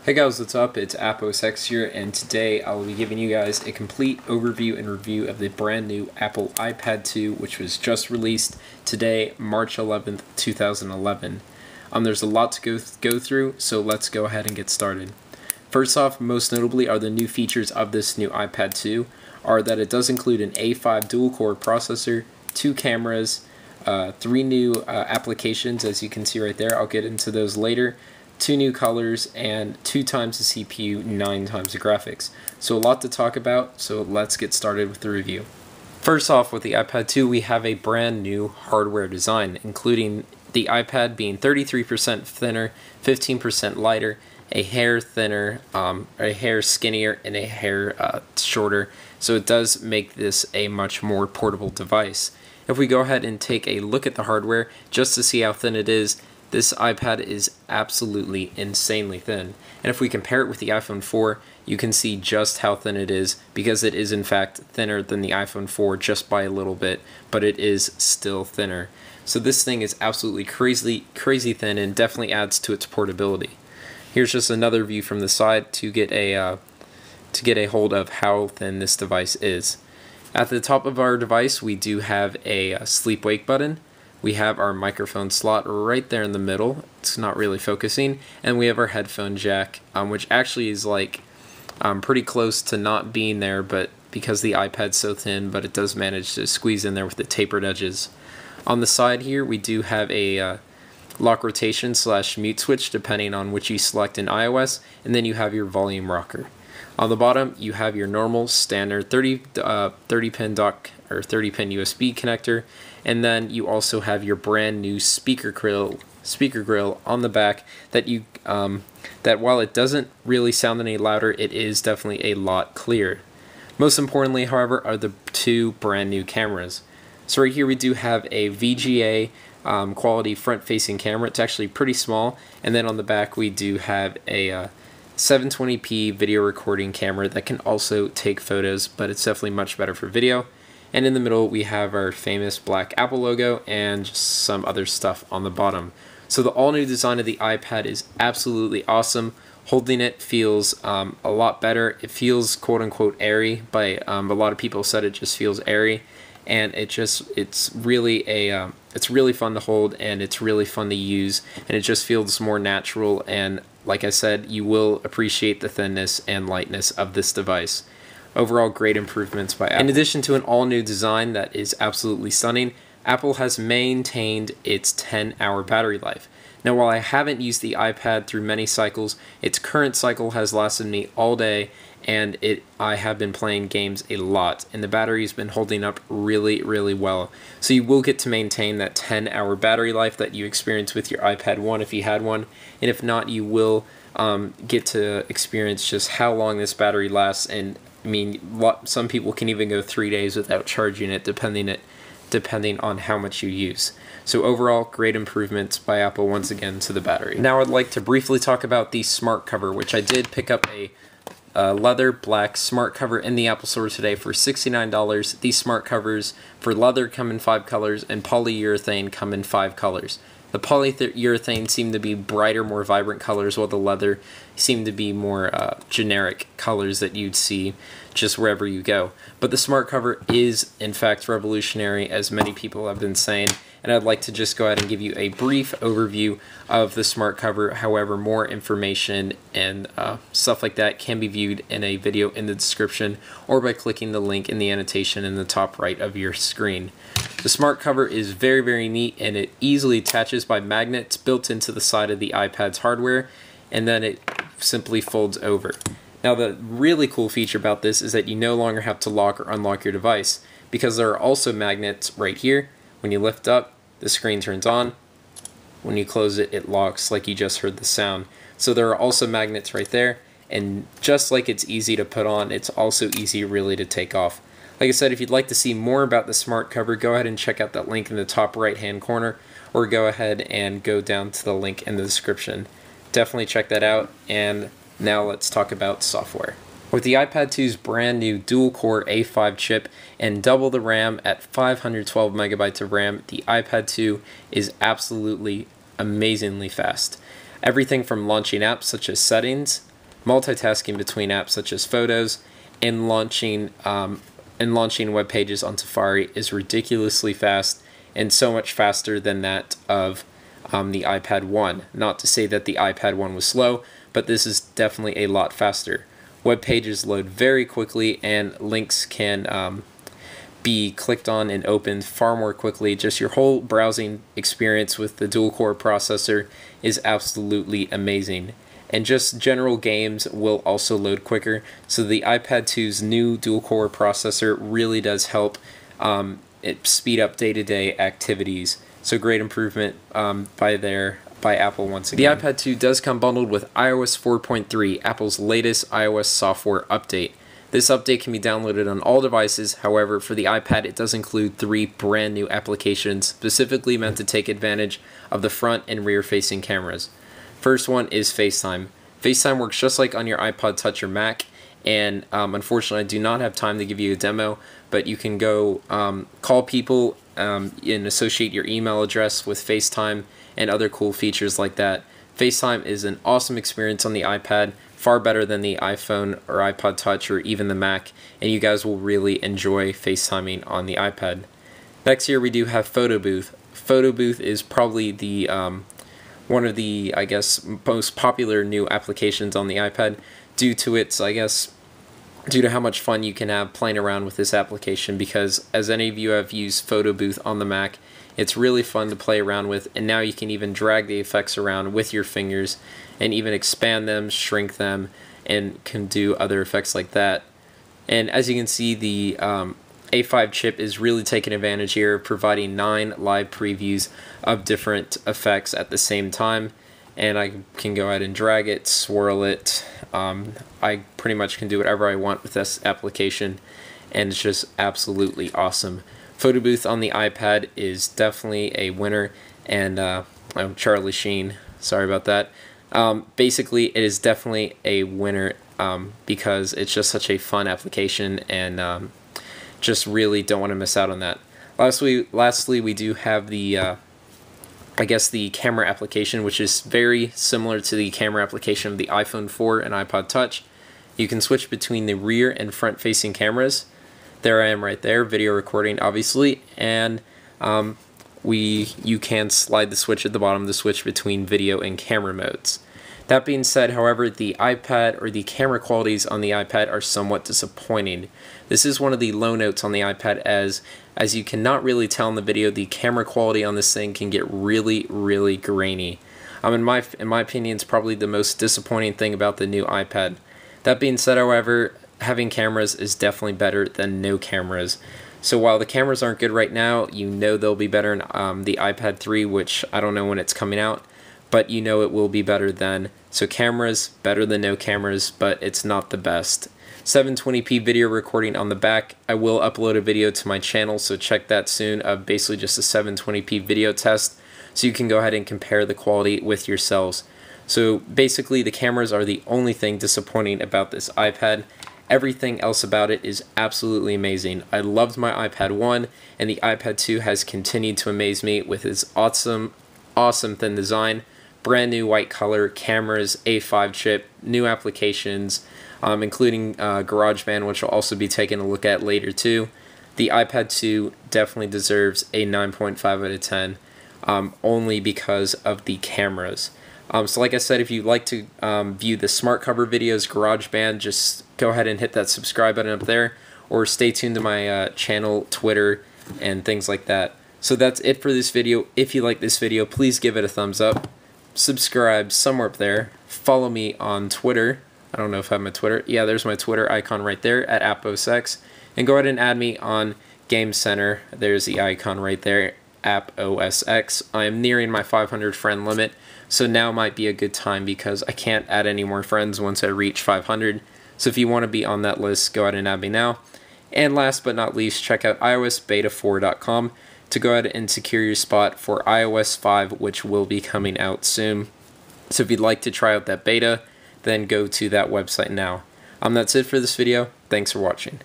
Hey guys, what's up? It's AppOSX here, and today I will be giving you guys a complete overview and review of the brand new Apple iPad 2, which was just released today, March 11th, 2011. There's a lot to go through, so let's go ahead and get started. First off, most notably are the new features of this new iPad 2 are that it does include an A5 dual-core processor, 2 cameras, 3 new applications, as you can see right there. I'll get into those later. 2 new colors, and 2 times the CPU, 9 times the graphics. So a lot to talk about, so let's get started with the review. First off, with the iPad 2, we have a brand new hardware design, including the iPad being 33% thinner, 15% lighter, a hair thinner, a hair skinnier, and a hair shorter. So it does make this a much more portable device. If we go ahead and take a look at the hardware, just to see how thin it is, this iPad is absolutely insanely thin. And if we compare it with the iPhone 4, you can see just how thin it is, because it is in fact thinner than the iPhone 4 just by a little bit, but it is still thinner. So this thing is absolutely crazy thin, and definitely adds to its portability. Here's just another view from the side to get a hold of how thin this device is. At the top of our device, we do have a sleep-wake button. We have our microphone slot right there in the middle. It's not really focusing. And we have our headphone jack, which actually is like pretty close to not being there, but because the iPad's so thin, but it does manage to squeeze in there with the tapered edges. On the side here, we do have a lock rotation / mute switch, depending on which you select in iOS, and then you have your volume rocker. On the bottom, you have your normal standard 30-pin dock or 30-pin USB connector, and then you also have your brand new speaker grill on the back that while it doesn't really sound any louder, it is definitely a lot clearer. Most importantly, however, are the 2 brand new cameras. So right here we do have a VGA quality front-facing camera. It's actually pretty small, and then on the back we do have a 720p video recording camera that can also take photos, but it's definitely much better for video. And in the middle we have our famous black Apple logo and just some other stuff on the bottom. So the all-new design of the iPad is absolutely awesome. Holding it feels a lot better. It feels quote-unquote airy, but a lot of people said it just feels airy, and it's really fun to hold, and it's really fun to use, and it just feels more natural. And like I said, you will appreciate the thinness and lightness of this device. Overall, great improvements by Apple. In addition to an all-new design that is absolutely stunning, Apple has maintained its 10-hour battery life. Now, while I haven't used the iPad through many cycles, its current cycle has lasted me all day, and I have been playing games a lot, and the battery's been holding up really well. So you will get to maintain that 10-hour battery life that you experience with your iPad 1 if you had one, and if not, you will get to experience just how long this battery lasts. And I mean, some people can even go 3 days without charging it, depending on how much you use. So overall, great improvements by Apple once again to the battery. Now I'd like to briefly talk about the smart cover, which I did pick up a leather black smart cover in the Apple Store today for $69. These smart covers for leather come in 5 colors, and polyurethane come in 5 colors. The polyurethane seem to be brighter, more vibrant colors, while the leather seem to be more generic colors that you'd see just wherever you go. But the smart cover is, in fact, revolutionary, as many people have been saying, and I'd like to just go ahead and give you a brief overview of the smart cover. However, more information and stuff like that can be viewed in a video in the description, or by clicking the link in the annotation in the top right of your screen. The smart cover is very neat, and it easily attaches by magnets built into the side of the iPad's hardware, and then it simply folds over. Now, the really cool feature about this is that you no longer have to lock or unlock your device, because there are also magnets right here. When you lift up, the screen turns on. When you close it, it locks, like you just heard the sound. So there are also magnets right there, and just like it's easy to put on, it's also easy really to take off. Like I said, if you'd like to see more about the smart cover, go ahead and check out that link in the top right-hand corner, or go ahead and go down to the link in the description. Definitely check that out, and now let's talk about software. With the iPad 2's brand new dual-core A5 chip and double the RAM at 512 megabytes of RAM, the iPad 2 is absolutely amazingly fast. Everything from launching apps such as Settings, multitasking between apps such as Photos and launching web pages on Safari is ridiculously fast, and so much faster than that of the iPad 1. Not to say that the iPad 1 was slow, but this is definitely a lot faster. Web pages load very quickly, and links can be clicked on and opened far more quickly. Just your whole browsing experience with the dual-core processor is absolutely amazing. And just general games will also load quicker. So the iPad 2's new dual-core processor really does help it speed up day-to-day activities. So great improvement by Apple once again. The iPad 2 does come bundled with iOS 4.3, Apple's latest iOS software update. This update can be downloaded on all devices. However, for the iPad, it does include 3 brand new applications specifically meant to take advantage of the front and rear-facing cameras. First one is FaceTime. FaceTime works just like on your iPod Touch or Mac, and unfortunately I do not have time to give you a demo, but you can go call people and associate your email address with FaceTime and other cool features like that. FaceTime is an awesome experience on the iPad, far better than the iPhone or iPod Touch or even the Mac, and you guys will really enjoy FaceTiming on the iPad. Next here we do have Photo Booth. Photo Booth is probably the one of the, I guess, most popular new applications on the iPad due to how much fun you can have playing around with this application, because as any of you have used Photo Booth on the Mac, it's really fun to play around with, and now you can even drag the effects around with your fingers and even expand them, shrink them, and can do other effects like that. And as you can see, the A5 chip is really taking advantage here, providing 9 live previews of different effects at the same time. And I can go ahead and drag it, swirl it. I pretty much can do whatever I want with this application, and it's just absolutely awesome. Photo Booth on the iPad is definitely a winner, and Charlie Sheen, sorry about that. Basically, it is definitely a winner because it's just such a fun application, and just really don't want to miss out on that. Lastly, we do have the the camera application, which is very similar to the camera application of the iPhone 4 and iPod Touch. You can switch between the rear and front facing cameras. There I am right there, video recording obviously, and you can slide the switch at the bottom to switch between video and camera modes. That being said, however, the iPad or the camera qualities on the iPad are somewhat disappointing. This is one of the low notes on the iPad, as you cannot really tell in the video, the camera quality on this thing can get really, really grainy. In my opinion, it's probably the most disappointing thing about the new iPad. That being said, however, having cameras is definitely better than no cameras. So while the cameras aren't good right now, you know they'll be better in the iPad 3, which I don't know when it's coming out, but you know it will be better then. So cameras, better than no cameras, but it's not the best. 720p video recording on the back. I will upload a video to my channel, so check that soon, of basically just a 720p video test, so you can go ahead and compare the quality with yourselves. So basically the cameras are the only thing disappointing about this iPad. Everything else about it is absolutely amazing. I loved my iPad 1, and the iPad 2 has continued to amaze me with its awesome thin design, brand new white color, cameras, A5 chip, new applications, including GarageBand, which I'll also be taking a look at later too. The iPad 2 definitely deserves a 9.5 out of 10, only because of the cameras. So like I said, if you'd like to view the smart cover videos, GarageBand, just go ahead and hit that subscribe button up there, or stay tuned to my channel, Twitter, and things like that. So that's it for this video. If you like this video, please give it a thumbs up. Subscribe somewhere up there. Follow me on Twitter. I don't know if I have my Twitter. Yeah, there's my Twitter icon right there, at AppOSX. And go ahead and add me on Game Center. There's the icon right there, AppOSX. I am nearing my 500 friend limit, so now might be a good time because I can't add any more friends once I reach 500. So if you want to be on that list, go ahead and add me now. And last but not least, check out iOSbeta4.com to go ahead and secure your spot for iOS 5, which will be coming out soon. So if you'd like to try out that beta, then go to that website now. That's it for this video. Thanks for watching.